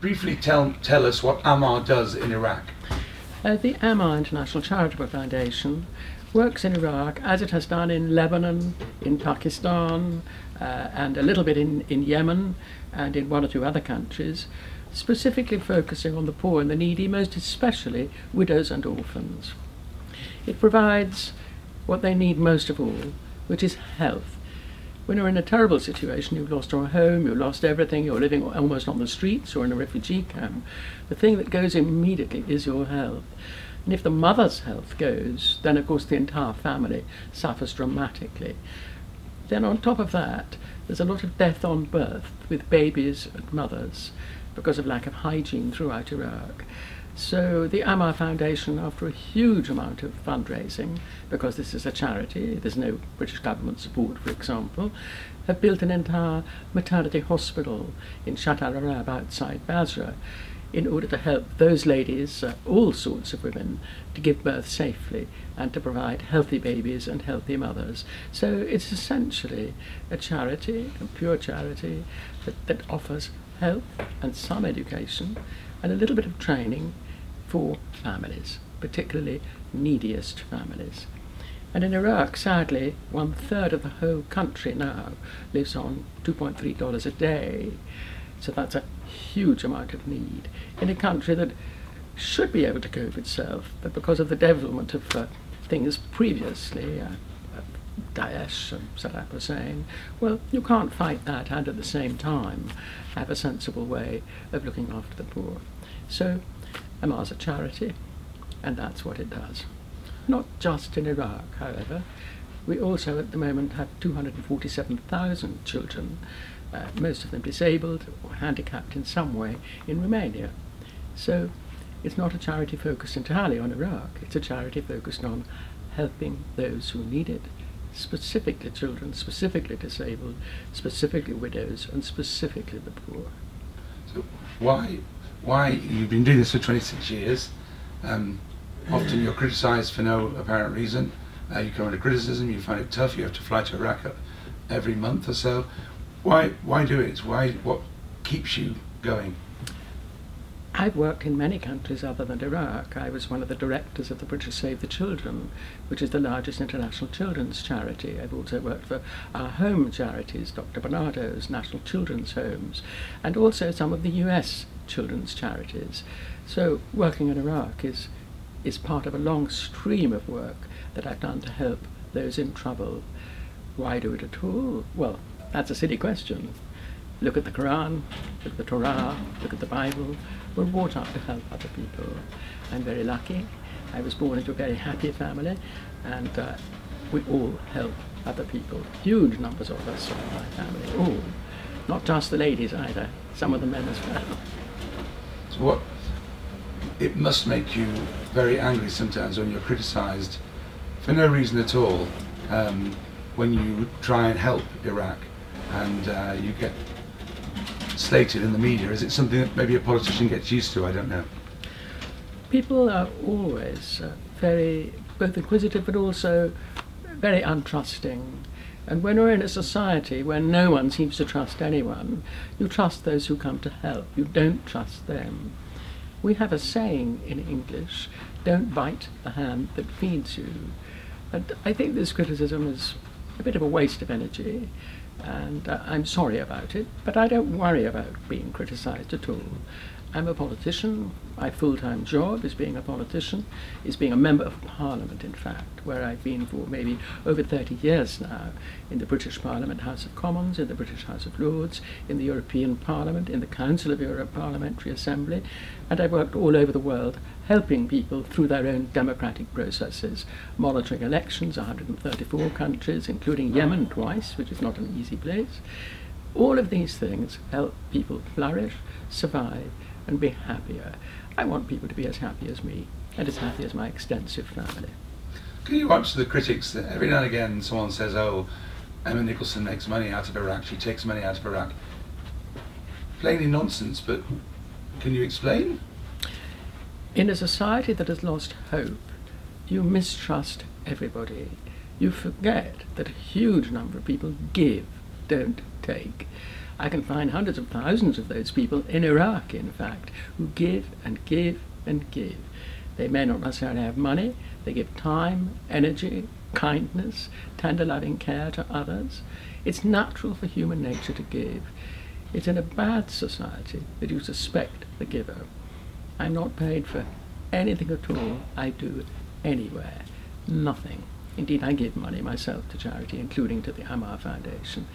Briefly tell us what AMAR does in Iraq. The AMAR International Charitable Foundation works in Iraq as it has done in Lebanon, in Pakistan, and a little bit in Yemen and in one or two other countries, specifically focusing on the poor and the needy, most especially widows and orphans. It provides what they need most of all, which is health. When you're in a terrible situation, you've lost your home, you've lost everything, you're living almost on the streets or in a refugee camp, the thing that goes immediately is your health. And if the mother's health goes, then of course the entire family suffers dramatically. Then on top of that, there's a lot of death on birth with babies and mothers because of lack of hygiene throughout Iraq. So the AMAR Foundation, after a huge amount of fundraising, because this is a charity, there's no British government support, for example, have built an entire maternity hospital in Shat al-Arab outside Basra in order to help those ladies, all sorts of women, to give birth safely and to provide healthy babies and healthy mothers. So it's essentially a charity, a pure charity, that offers health and some education and a little bit of training for families, particularly neediest families. And in Iraq, sadly, 1/3 of the whole country now lives on $2.3 a day. So that's a huge amount of need in a country that should be able to cope itself, but because of the development of things previously, Daesh and Saddam Hussein, well, you can't fight that and at the same time have a sensible way of looking after the poor. So AMAR's a charity, and that's what it does. Not just in Iraq, however. We also at the moment have 247,000 children, most of them disabled or handicapped in some way, in Romania. So it's not a charity focused entirely on Iraq, it's a charity focused on helping those who need it, specifically children, specifically disabled, specifically widows, and specifically the poor. So why you've been doing this for 26 years, often you're criticised for no apparent reason, you come under criticism, you find it tough, you have to fly to Iraq every month or so. Why do it? What keeps you going? I've worked in many countries other than Iraq. I was one of the directors of the British Save the Children, which is the largest international children's charity. I've also worked for our home charities, Dr. Barnardo's, National Children's Homes, and also some of the US children's charities. So working in Iraq is part of a long stream of work that I've done to help those in trouble. Why do it at all? Well, that's a silly question. Look at the Quran, look at the Torah, look at the Bible. We're brought up to help other people. I'm very lucky. I was born into a very happy family, and we all help other people. Huge numbers of us in my family, all. Not just the ladies either, some of the men as well. So it must make you very angry sometimes when you're criticised for no reason at all, when you try and help Iraq and you get slated in the media. Is it something that maybe a politician gets used to? I don't know. People are always very both inquisitive but also very untrusting. And when we're in a society where no one seems to trust anyone, you trust those who come to help. You don't trust them. We have a saying in English, don't bite the hand that feeds you. And I think this criticism is a bit of a waste of energy. And I'm sorry about it, but I don't worry about being criticised at all. I'm a politician. My full-time job is being a politician, is being a member of Parliament, in fact, where I've been for maybe over 30 years now, in the British Parliament House of Commons, in the British House of Lords, in the European Parliament, in the Council of Europe Parliamentary Assembly, and I've worked all over the world helping people through their own democratic processes, monitoring elections, 134 countries, including Yemen twice, which is not an easy place. All of these things help people flourish, survive, and be happier. I want people to be as happy as me, and as happy as my extensive family. Can you answer the critics that every now and again someone says, oh, Emma Nicholson makes money out of Iraq, she takes money out of Iraq? Plainly nonsense, but can you explain? In a society that has lost hope, you mistrust everybody. You forget that a huge number of people give, don't take. I can find hundreds of thousands of those people in Iraq, in fact, who give and give and give. They may not necessarily have money. They give time, energy, kindness, tender loving care to others. It's natural for human nature to give. It's in a bad society that you suspect the giver. I'm not paid for anything at all I do anywhere. Nothing. Indeed, I give money myself to charity, including to the AMAR Foundation.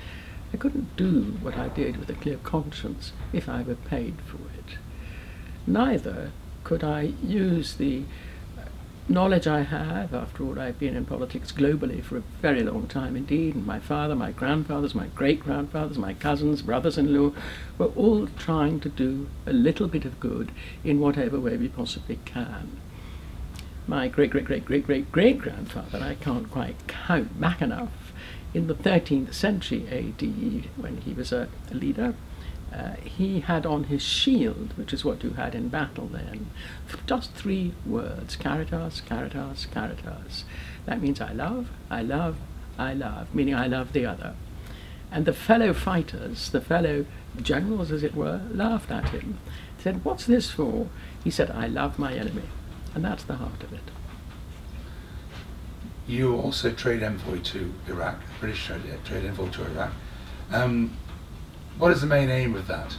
I couldn't do what I did with a clear conscience if I were paid for it. Neither could I use the knowledge I have. After all, I've been in politics globally for a very long time indeed, and my father, my grandfathers, my great-grandfathers, my cousins, brothers-in-law were all trying to do a little bit of good in whatever way we possibly can. My great-great-great-great-great-great-grandfather, I can't quite count back enough, in the 13th century AD, when he was a leader, he had on his shield, which is what you had in battle then, just 3 words: caritas, caritas, caritas. That means I love, I love, I love, meaning I love the other. And the fellow fighters, the fellow generals, as it were, laughed at him. Said, "What's this for?" He said, "I love my enemy." And that's the heart of it. You also trade envoy to Iraq, British trade envoy to Iraq. What is the main aim of that?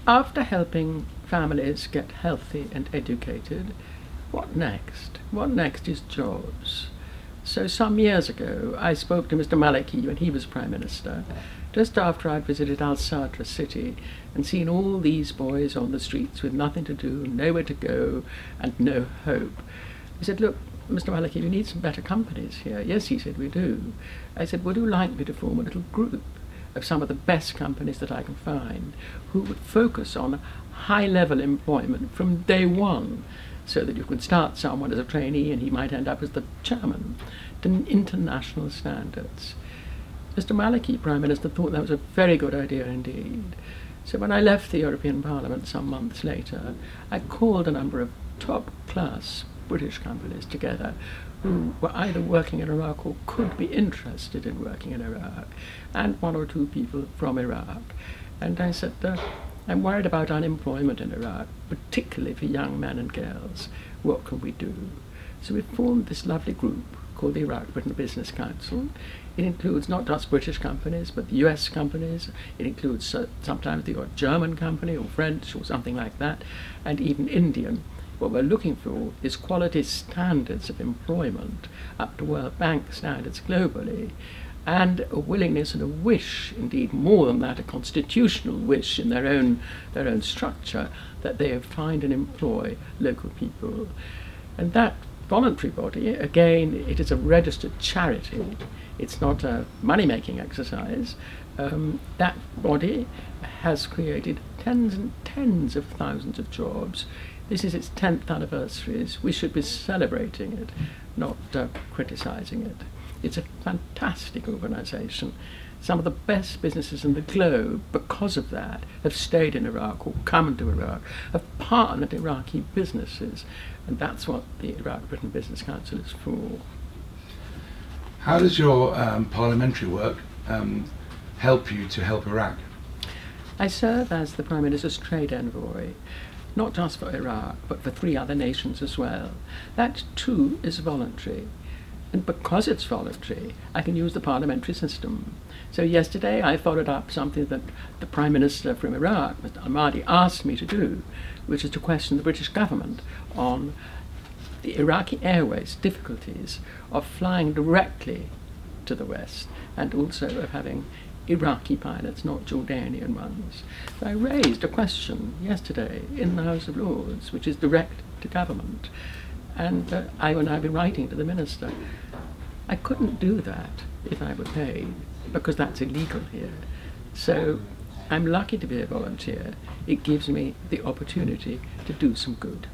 After helping families get healthy and educated, what next? What next is jobs. So some years ago, I spoke to Mr. Maliki when he was Prime Minister, just after I'd visited Al-Sadra city and seen all these boys on the streets with nothing to do, nowhere to go, and no hope. He said, "Look, Mr. Maliki, we need some better companies here." "Yes," he said, "we do." I said, "Would you like me to form a little group of some of the best companies that I can find who would focus on high-level employment from day one, so that you could start someone as a trainee and he might end up as the chairman, to international standards?" Mr. Maliki, Prime Minister, thought that was a very good idea indeed. So when I left the European Parliament some months later, I called a number of top-class British companies together who were either working in Iraq or could be interested in working in Iraq, and 1 or 2 people from Iraq. And I said, "I'm worried about unemployment in Iraq, particularly for young men and girls. What can we do?" So we formed this lovely group called the Iraq-Britain Business Council. It includes not just British companies, but the US companies. It includes sometimes the German company or French or something like that, and even Indian. What we're looking for is quality standards of employment up to World Bank standards globally, and a willingness and a wish, indeed more than that, a constitutional wish in their own structure, that they find and employ local people. And that voluntary body, again, it is a registered charity. It's not a money-making exercise. That body has created tens and tens of thousands of jobs. This is its 10th anniversary. We should be celebrating it, not criticising it. It's a fantastic organisation. Some of the best businesses in the globe, because of that, have stayed in Iraq or come to Iraq, have partnered Iraqi businesses, and that's what the Iraq-Britain Business Council is for. How does your parliamentary work help you to help Iraq? I serve as the Prime Minister's trade envoy, not just for Iraq, but for 3 other nations as well. That too is voluntary. And because it's voluntary, I can use the parliamentary system. So yesterday I followed up something that the Prime Minister from Iraq, Mr. Ahmadi, asked me to do, which is to question the British government on the Iraqi Airways difficulties of flying directly to the West, and also of having Iraqi pilots, not Jordanian ones. So I raised a question yesterday in the House of Lords, which is direct to government, and I will now be writing to the Minister. I couldn't do that if I were paid, because that's illegal here. So I'm lucky to be a volunteer. It gives me the opportunity to do some good.